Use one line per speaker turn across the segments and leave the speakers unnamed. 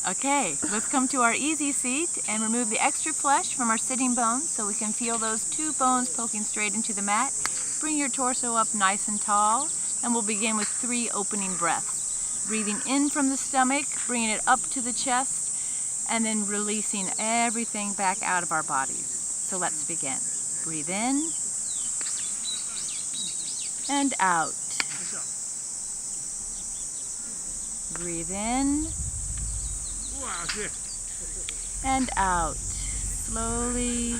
Okay, let's come to our easy seat and remove the extra flesh from our sitting bones so we can feel those two bones poking straight into the mat. Bring your torso up nice and tall, and we'll begin with 3 opening breaths. Breathing in from the stomach, bringing it up to the chest, and then releasing everything back out of our bodies. So let's begin. Breathe in and out. Breathe in and out, slowly.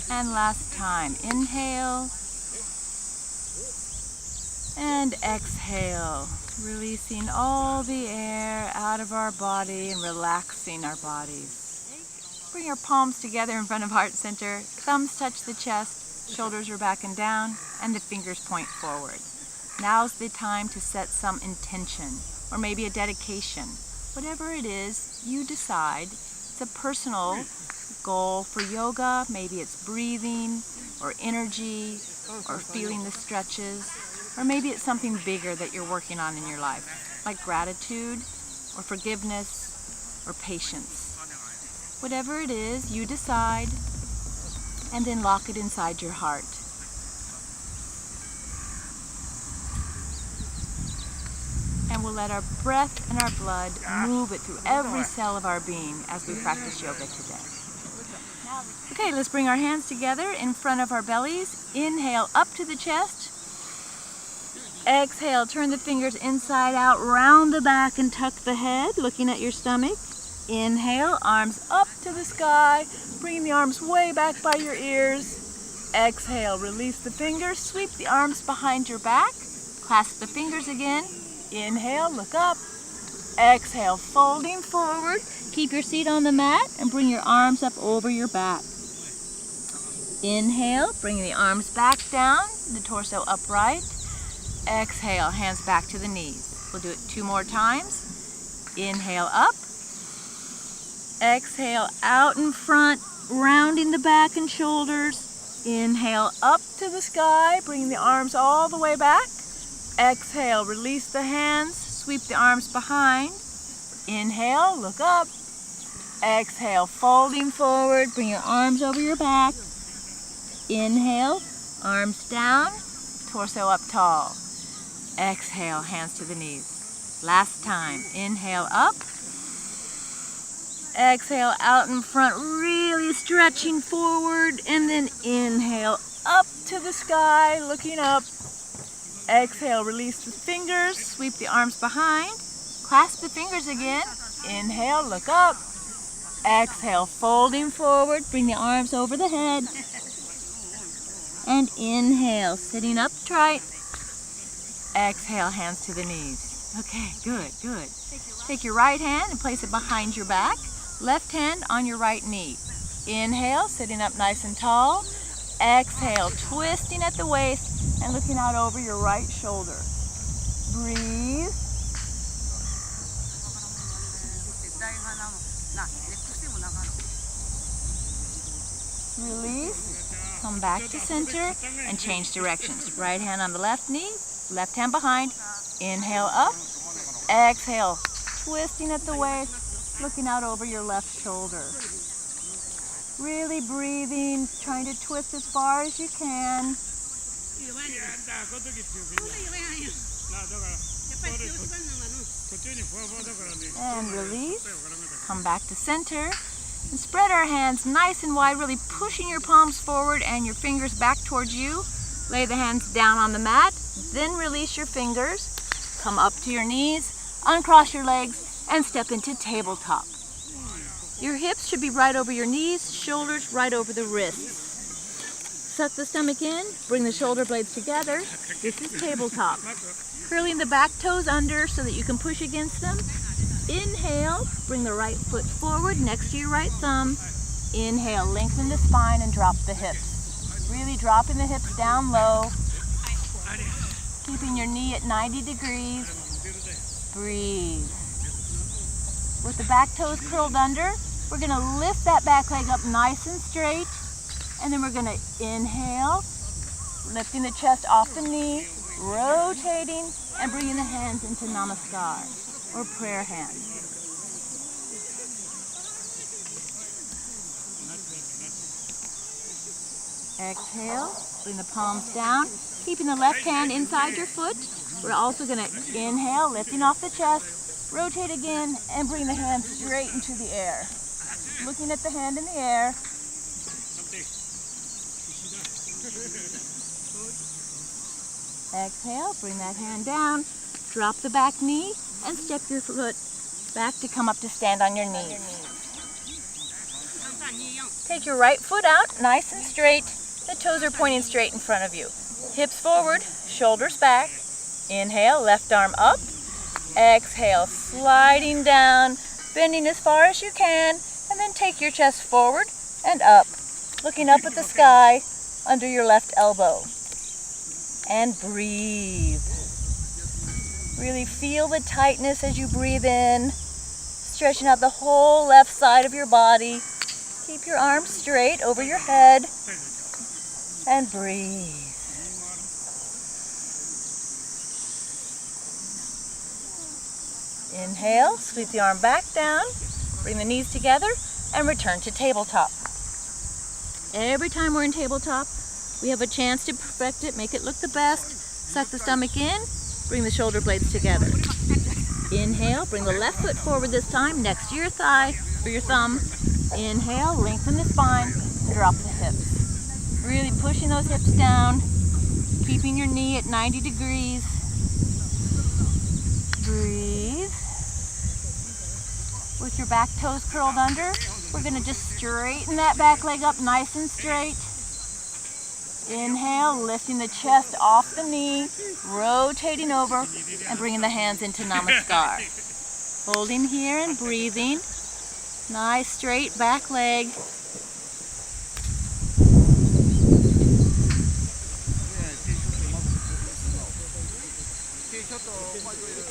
And last time, inhale and exhale, releasing all the air out of our body and relaxing our bodies. Bring your palms together in front of heart center, thumbs touch the chest, shoulders are back and down, and the fingers point forward. Now's the time to set some intention, or maybe a dedication. Whatever it is, you decide. It's a personal goal for yoga. Maybe it's breathing, or energy, or feeling the stretches, or maybe it's something bigger that you're working on in your life, like gratitude, or forgiveness, or patience. Whatever it is, you decide, and then lock it inside your heart. And we'll let our breath and our blood move it through every cell of our being as we practice yoga today. Okay, let's bring our hands together in front of our bellies. Inhale up to the chest. Exhale, turn the fingers inside out, round the back and tuck the head, looking at your stomach. Inhale, arms up to the sky, bringing the arms way back by your ears. Exhale, release the fingers, sweep the arms behind your back, clasp the fingers again. Inhale, look up. Exhale, folding forward. Keep your seat on the mat and bring your arms up over your back. Inhale, bring the arms back down, the torso upright. Exhale, hands back to the knees. We'll do it 2 more times. Inhale, up. Exhale, out in front, rounding the back and shoulders. Inhale, up to the sky, bring the arms all the way back. Exhale, release the hands, sweep the arms behind. Inhale, look up. Exhale, folding forward, bring your arms over your back. Inhale, arms down, torso up tall. Exhale, hands to the knees. Last time, inhale up. Exhale, out in front, really stretching forward, and then inhale, up to the sky, looking up. Exhale, release the fingers, sweep the arms behind, clasp the fingers again. Inhale, look up. Exhale, folding forward, bring the arms over the head. And inhale, sitting upright. Exhale, hands to the knees. Okay, good, good. Take your right hand and place it behind your back. Left hand on your right knee. Inhale, sitting up nice and tall. Exhale, twisting at the waist and looking out over your right shoulder. Breathe. Release. Come back to center and change directions. Right hand on the left knee, left hand behind. Inhale up. Exhale, twisting at the waist, looking out over your left shoulder. Really breathing, trying to twist as far as you can. And release. Come back to center. And spread our hands nice and wide, really pushing your palms forward and your fingers back towards you. Lay the hands down on the mat. Then release your fingers. Come up to your knees, uncross your legs, and step into tabletop. Your hips should be right over your knees, shoulders right over the wrists. Suck the stomach in, bring the shoulder blades together. This is tabletop. Curling the back toes under so that you can push against them. Inhale, bring the right foot forward next to your right thumb. Inhale, lengthen the spine and drop the hips. Really dropping the hips down low. Keeping your knee at 90 degrees. Breathe. With the back toes curled under, we're going to lift that back leg up nice and straight. And then we're going to inhale, lifting the chest off the knee, rotating, and bringing the hands into Namaskar. or prayer hand. Exhale, bring the palms down, keeping the left hand inside your foot. We're also going to inhale, lifting off the chest, rotate again, and bring the hand straight into the air. Looking at the hand in the air. Exhale, bring that hand down, drop the back knee, and step your foot back to come up to stand on your knees. Take your right foot out, nice and straight. The toes are pointing straight in front of you. Hips forward, shoulders back. Inhale, left arm up. Exhale, sliding down, bending as far as you can, and then take your chest forward and up, looking up at the sky under your left elbow. And breathe. Really feel the tightness as you breathe in, stretching out the whole left side of your body. Keep your arms straight over your head and breathe. Inhale, sweep the arm back down, bring the knees together, and return to tabletop. Every time we're in tabletop, we have a chance to perfect it, make it look the best. Suck the stomach in, bring the shoulder blades together. Inhale, bring the left foot forward this time, next to your thigh or your thumb. Inhale, lengthen the spine, drop the hips. Really pushing those hips down, keeping your knee at 90 degrees. Breathe. With your back toes curled under, we're going to just straighten that back leg up nice and straight. Inhale, lifting the chest off the knee, rotating over, and bringing the hands into Namaskar. Holding here and breathing. Nice straight back leg.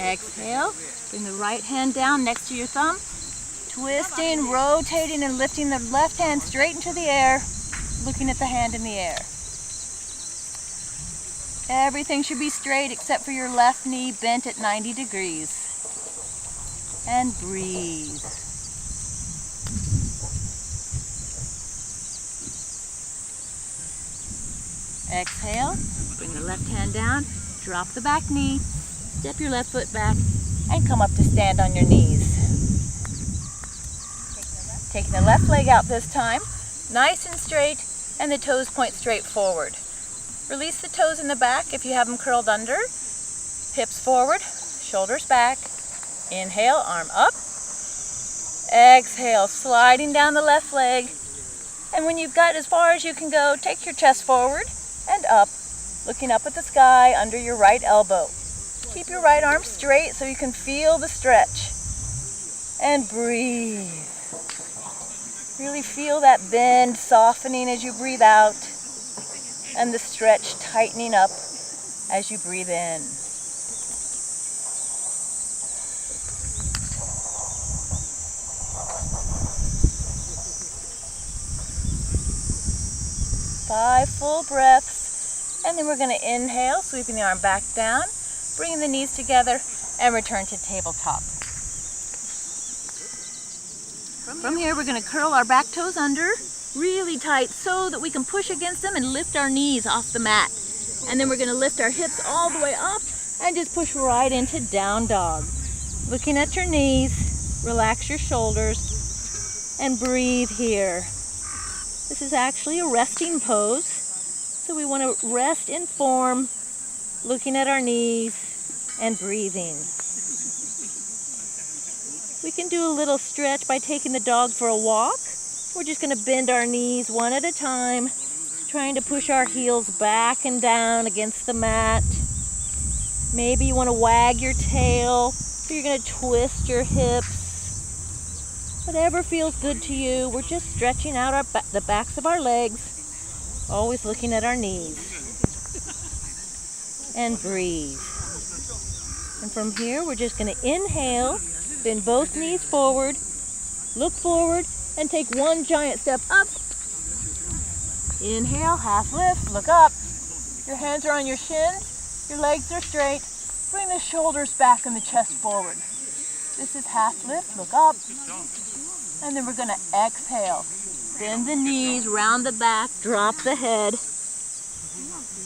Exhale, bring the right hand down next to your thumb. Twisting, rotating, and lifting the left hand straight into the air, looking at the hand in the air. Everything should be straight except for your left knee bent at 90 degrees. And breathe. Exhale, bring the left hand down, drop the back knee, step your left foot back, and come up to stand on your knees. Taking the left leg out this time, nice and straight, and the toes point straight forward. Release the toes in the back if you have them curled under. Hips forward, shoulders back. Inhale, arm up. Exhale, sliding down the left leg. And when you've got as far as you can go, take your chest forward and up, looking up at the sky under your right elbow. Keep your right arm straight so you can feel the stretch. And breathe. Really feel that bend softening as you breathe out, and the stretch tightening up as you breathe in. Five full breaths, and then we're going to inhale, sweeping the arm back down, bringing the knees together, and return to tabletop. From here, we're going to curl our back toes under really tight so that we can push against them and lift our knees off the mat. And then we're going to lift our hips all the way up and just push right into down dog. Looking at your knees, relax your shoulders, and breathe here. This is actually a resting pose, so we want to rest in form, looking at our knees and breathing. We can do a little stretch by taking the dog for a walk. We're just going to bend our knees one at a time, trying to push our heels back and down against the mat. Maybe you want to wag your tail, or you're going to twist your hips. Whatever feels good to you. We're just stretching out the backs of our legs, always looking at our knees. And breathe. And from here, we're just going to inhale, bend both knees forward, look forward, and take one giant step up. Inhale, half lift, look up. Your hands are on your shins, your legs are straight. Bring the shoulders back and the chest forward. This is half lift, look up. And then we're gonna exhale. Bend the knees, round the back, drop the head.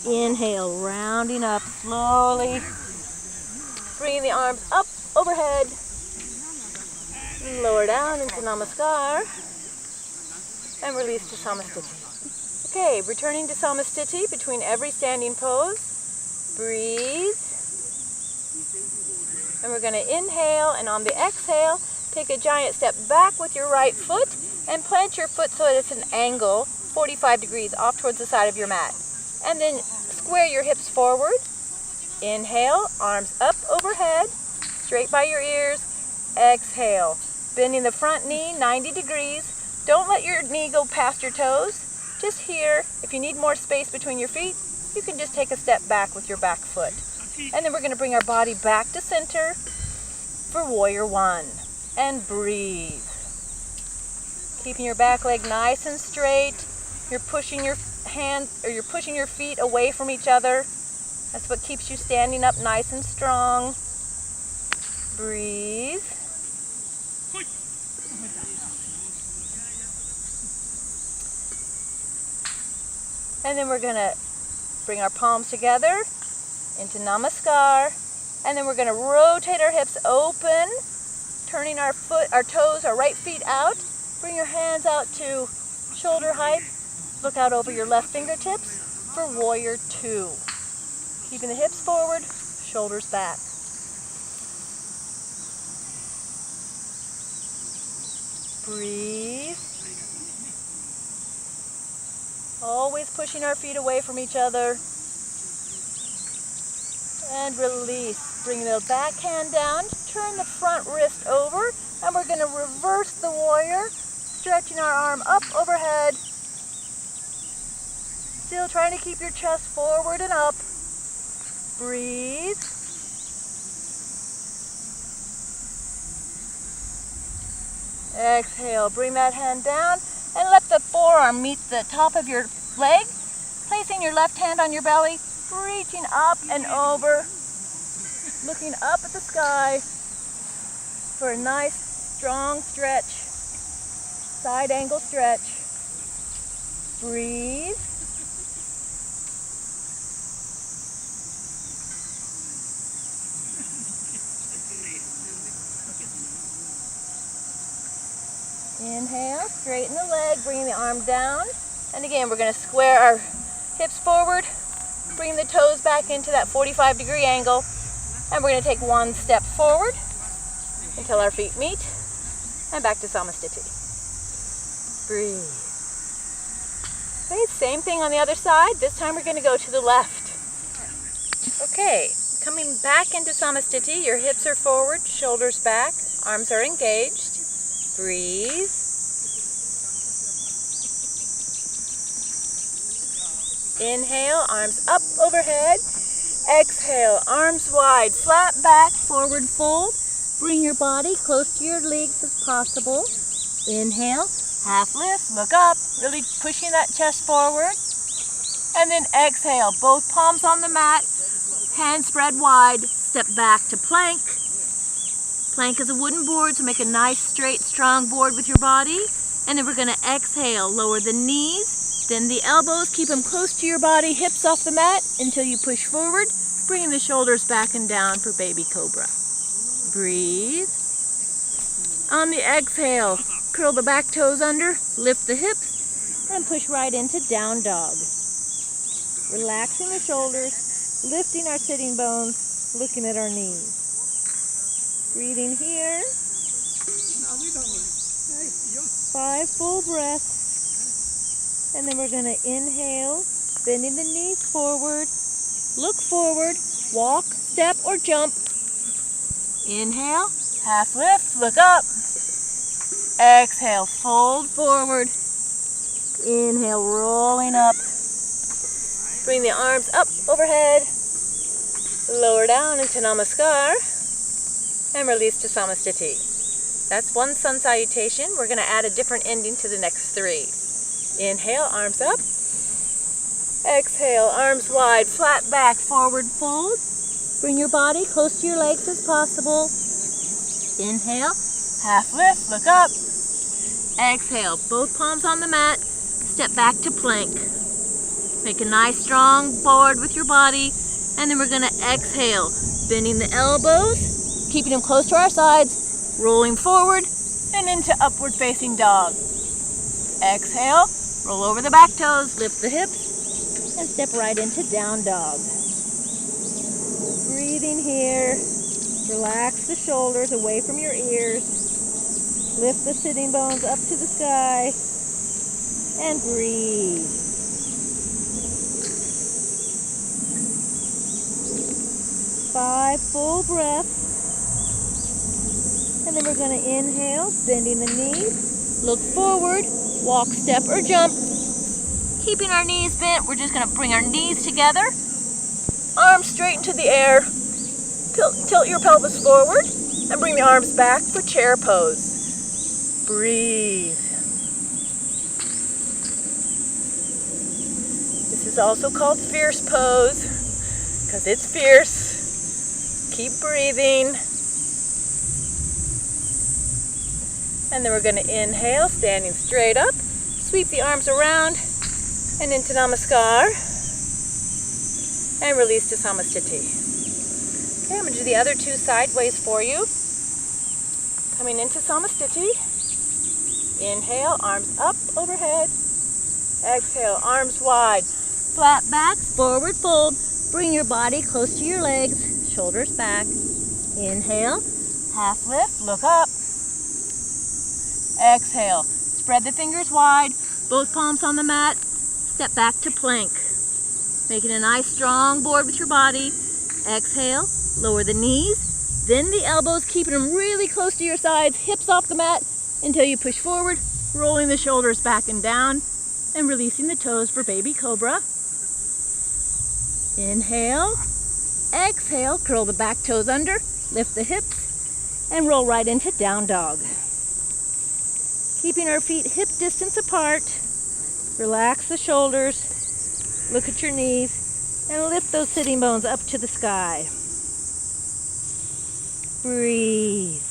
Inhale, rounding up slowly. Bringing the arms up overhead. Lower down into Namaskar. And release to Samasthiti. Okay, returning to Samasthiti between every standing pose. Breathe. And we're going to inhale, and on the exhale, take a giant step back with your right foot and plant your foot so that it's an angle, 45 degrees off towards the side of your mat. And then square your hips forward. Inhale, arms up overhead, straight by your ears. Exhale, bending the front knee 90 degrees. Don't let your knee go past your toes. Just here, if you need more space between your feet, you can just take a step back with your back foot. And then we're going to bring our body back to center for Warrior One. And breathe. Keeping your back leg nice and straight. You're pushing your hands, or you're pushing your feet away from each other. That's what keeps you standing up nice and strong. Breathe. And then we're going to bring our palms together into Namaskar, and then we're going to rotate our hips open, turning our toes, our right feet out. Bring your hands out to shoulder height. Look out over your left fingertips for Warrior Two. Keeping the hips forward, shoulders back. Breathe. Always pushing our feet away from each other. And release. Bring the back hand down. Turn the front wrist over. And we're going to reverse the warrior. Stretching our arm up overhead. Still trying to keep your chest forward and up. Breathe. Exhale. Bring that hand down. And let the forearm meet the top of your leg. Placing your left hand on your belly. Reaching up and over, looking up at the sky for a nice, strong stretch, side angle stretch. Breathe. Inhale, straighten the leg, bring the arm down. And again, we're going to square our hips forward. Bring the toes back into that 45-degree angle, and we're going to take one step forward until our feet meet, and back to Samasthiti. Breathe. Okay, same thing on the other side. This time we're going to go to the left. Okay, coming back into Samasthiti, your hips are forward, shoulders back, arms are engaged. Breathe. Inhale, arms up overhead. Exhale, arms wide, flat back, forward fold. Bring your body close to your legs as possible. Inhale, half lift, look up, really pushing that chest forward. And then exhale, both palms on the mat, hands spread wide, step back to plank. Plank is a wooden board, so make a nice, straight, strong board with your body. And then we're going to exhale, lower the knees. Then the elbows, keep them close to your body, hips off the mat until you push forward, bringing the shoulders back and down for Baby Cobra. Breathe. On the exhale, curl the back toes under, lift the hips, and push right into Down Dog. Relaxing the shoulders, lifting our sitting bones, looking at our knees. Breathing here. 5 full breaths. And then we're going to inhale, bending the knees forward, look forward, walk, step, or jump. Inhale, half lift, look up. Exhale, fold forward. Inhale, rolling up. Bring the arms up overhead, lower down into Namaskar, and release to Samasthiti. That's one sun salutation. We're going to add a different ending to the next 3. Inhale, arms up. Exhale, arms wide, flat back, forward fold. Bring your body close to your legs as possible. Inhale, half lift, look up. Exhale, both palms on the mat, step back to plank. Make a nice strong board with your body, and then we're gonna exhale, bending the elbows, keeping them close to our sides, rolling forward and into upward facing dog. Exhale, roll over the back toes, lift the hips, and step right into down dog. Breathing here, relax the shoulders away from your ears, lift the sitting bones up to the sky, and breathe. Five full breaths. And then we're going to inhale, bending the knees, look forward, walk, step, or jump. Keeping our knees bent, we're just going to bring our knees together, arms straight into the air, tilt your pelvis forward, and bring the arms back for chair pose. Breathe. This is also called fierce pose, because it's fierce. Keep breathing. And then we're going to inhale, standing straight up, sweep the arms around and into Namaskar, and release to Samastiti. Okay, I'm going to do the other two sideways for you. Coming into Samastiti. Inhale, arms up overhead. Exhale, arms wide. Flat back, forward fold. Bring your body close to your legs, shoulders back. Inhale, half lift, look up. Exhale, spread the fingers wide, both palms on the mat, step back to plank. Making a nice strong board with your body. Exhale, lower the knees, then the elbows, keeping them really close to your sides, hips off the mat until you push forward, rolling the shoulders back and down, and releasing the toes for baby cobra. Inhale, exhale, curl the back toes under, lift the hips, and roll right into down dog. Keeping our feet hip distance apart, relax the shoulders, look at your knees, and lift those sitting bones up to the sky. Breathe.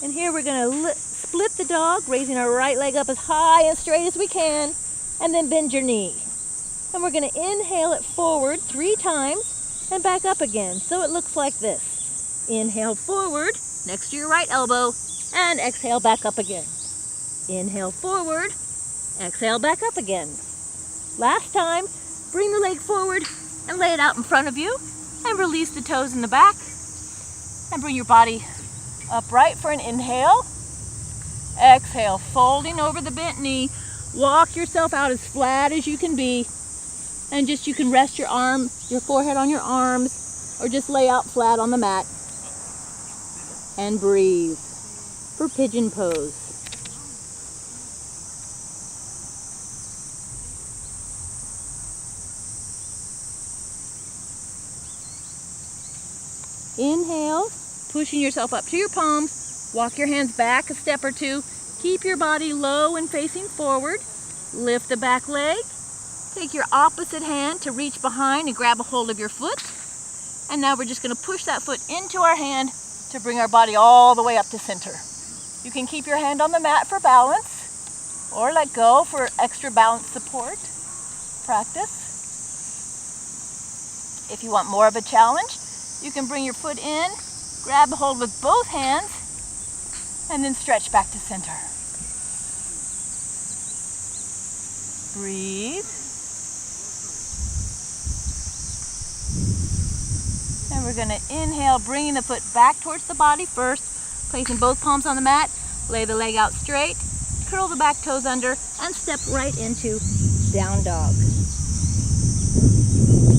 And here we're going to split the dog, raising our right leg up as high and straight as we can, and then bend your knee. And we're going to inhale it forward 3 times and back up again, so it looks like this. Inhale forward, next to your right elbow, and exhale back up again. Inhale forward, exhale back up again. Last time, bring the leg forward and lay it out in front of you, and release the toes in the back, and bring your body upright for an inhale. Exhale, folding over the bent knee. Walk yourself out as flat as you can be, and you can rest your forehead on your arms, or just lay out flat on the mat. And breathe for pigeon pose. Inhale, pushing yourself up to your palms. Walk your hands back a step or two. Keep your body low and facing forward. Lift the back leg. Take your opposite hand to reach behind and grab a hold of your foot. And now we're just going to push that foot into our hand to bring our body all the way up to center. You can keep your hand on the mat for balance, or let go for extra balance support practice. If you want more of a challenge, you can bring your foot in, grab a hold with both hands, and then stretch back to center. Breathe. And we're going to inhale, bringing the foot back towards the body first, placing both palms on the mat, lay the leg out straight, curl the back toes under, and step right into down dog.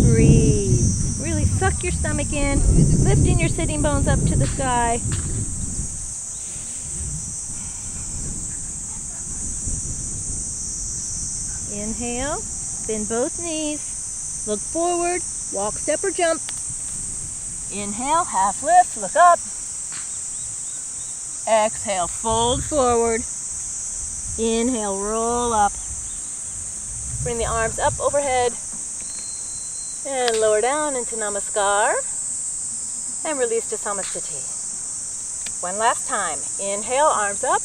Breathe. Really suck your stomach in, lifting your sitting bones up to the sky. Inhale, bend both knees, look forward, walk, step, or jump. Inhale, half lift, look up. Exhale, fold forward. Inhale, roll up. Bring the arms up overhead And lower down into Namaskar. And release to Samasthiti. One last time. Inhale, arms up.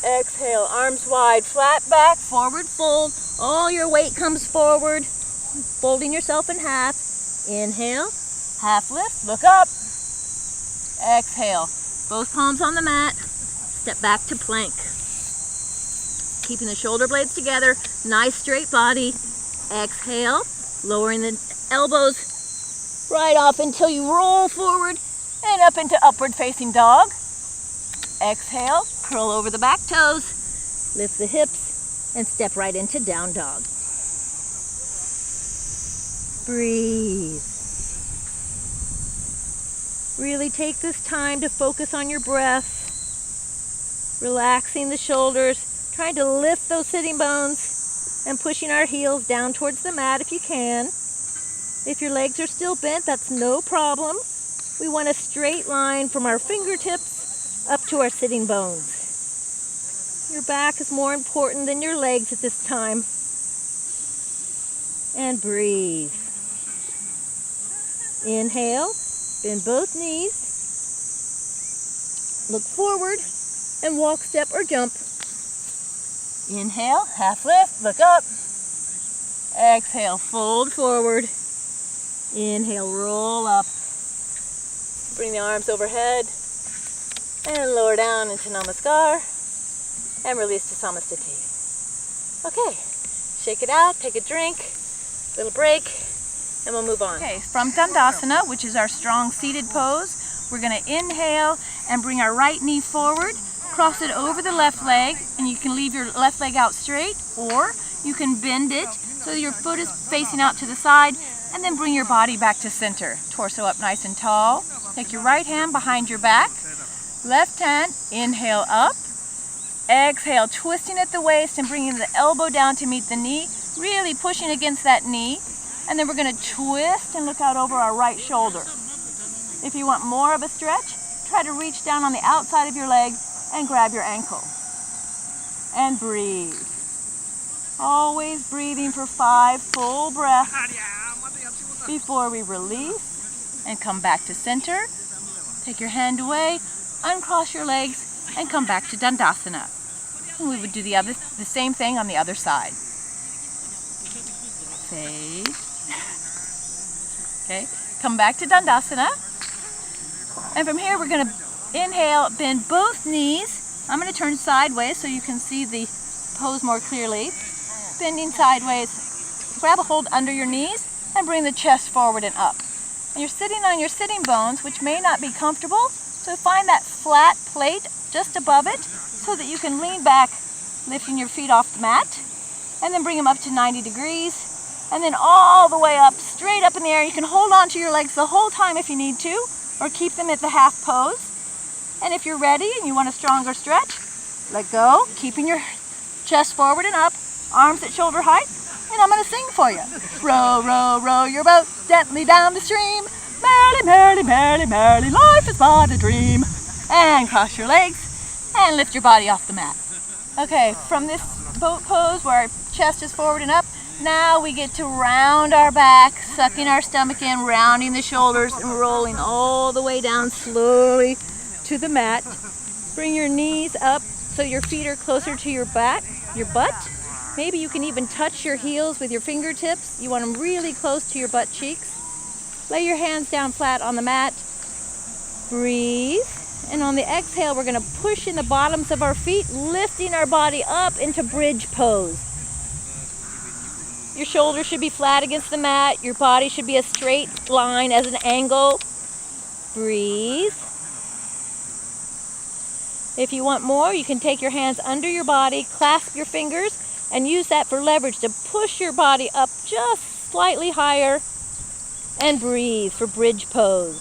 Exhale, arms wide, flat back, forward fold. All your weight comes forward, folding yourself in half. Inhale, half lift, look up. Exhale, both palms on the mat. Step back to plank. Keeping the shoulder blades together, nice straight body. Exhale, lowering the elbows right off until you roll forward and up into upward facing dog. Exhale, curl over the back toes, lift the hips, and step right into down dog. Breathe. Really take this time to focus on your breath, relaxing the shoulders, trying to lift those sitting bones, and pushing our heels down towards the mat if you can. If your legs are still bent, that's no problem. We want a straight line from our fingertips up to our sitting bones. Your back is more important than your legs at this time. And breathe. Inhale, bend both knees. Look forward and walk, step, or jump. Inhale, half lift, look up. Exhale, fold forward. Inhale, roll up. Bring the arms overhead and lower down into Namaskar and release to Samasthiti. Okay, shake it out, take a drink, little break, and we'll move on. Okay, from Dandasana, which is our strong seated pose, we're going to inhale and bring our right knee forward, cross it over the left leg, and you can leave your left leg out straight, or you can bend it so your foot is facing out to the side, and then bring your body back to center. Torso up nice and tall. Take your right hand behind your back. Left hand, inhale up. Exhale, twisting at the waist and bringing the elbow down to meet the knee. Really pushing against that knee. And then we're going to twist and look out over our right shoulder. If you want more of a stretch, try to reach down on the outside of your leg and grab your ankle. And breathe. Always breathing for 5 full breaths before we release and come back to center. Take your hand away, uncross your legs, and come back to Dandasana. And we would do the same thing on the other side. Fade. Okay, come back to Dandasana. And from here we're going to inhale, bend both knees. I'm going to turn sideways so you can see the pose more clearly. Bending sideways, grab a hold under your knees and bring the chest forward and up. And you're sitting on your sitting bones, which may not be comfortable, so find that flat plate just above it so that you can lean back, lifting your feet off the mat, and then bring them up to 90 degrees, and then all the way up, straight up in the air. You can hold on to your legs the whole time if you need to, or keep them at the half pose. And if you're ready and you want a stronger stretch, let go, keeping your chest forward and up, arms at shoulder height, and I'm going to sing for you. Row, row, row your boat gently down the stream. Merrily, merrily, merrily, merrily, life is but a dream. And cross your legs and lift your body off the mat. Okay, from this boat pose where our chest is forward and up, now we get to round our back, sucking our stomach in, rounding the shoulders, and rolling all the way down slowly to the mat. Bring your knees up so your feet are closer to your back, your butt. Maybe you can even touch your heels with your fingertips. You want them really close to your butt cheeks. Lay your hands down flat on the mat. Breathe. And on the exhale, we're going to push in the bottoms of our feet, lifting our body up into bridge pose. Your shoulders should be flat against the mat. Your body should be a straight line as an angle. Breathe. If you want more, you can take your hands under your body, clasp your fingers, and use that for leverage to push your body up just slightly higher, and breathe for bridge pose.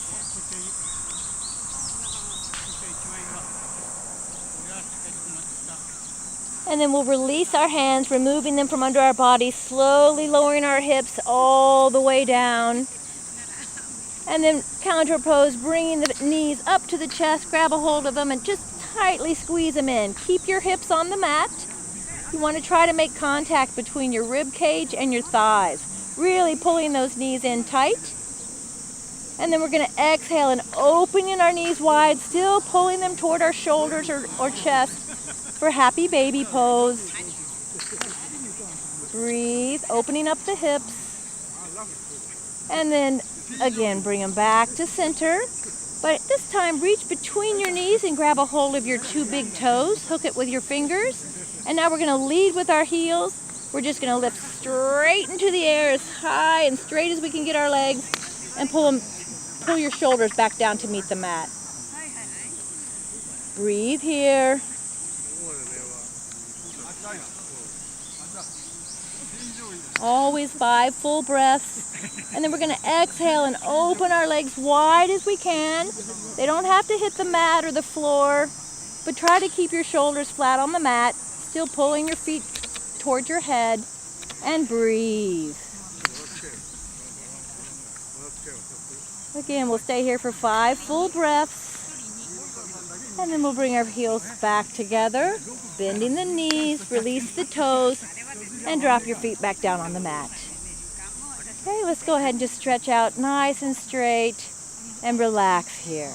And then we'll release our hands, removing them from under our body, slowly lowering our hips all the way down. And then counter pose, bringing the knees up to the chest, grab a hold of them and just tightly squeeze them in. Keep your hips on the mat. You want to try to make contact between your rib cage and your thighs. really pulling those knees in tight. And then we're going to exhale and opening our knees wide, still pulling them toward our shoulders or chest for happy baby pose. Breathe, opening up the hips. And then again, bring them back to center. But this time, reach between your knees and grab a hold of your two big toes. Hook it with your fingers. And now we're going to lead with our heels. We're just going to lift straight into the air as high and straight as we can get our legs. And pull your shoulders back down to meet the mat. Breathe here. Always 5 full breaths. And then we're going to exhale and open our legs wide as we can. They don't have to hit the mat or the floor, but try to keep your shoulders flat on the mat, still pulling your feet towards your head, and breathe. Again, we'll stay here for 5 full breaths. And then we'll bring our heels back together, bending the knees, release the toes, and drop your feet back down on the mat. Okay, let's go ahead and just stretch out nice and straight and relax here.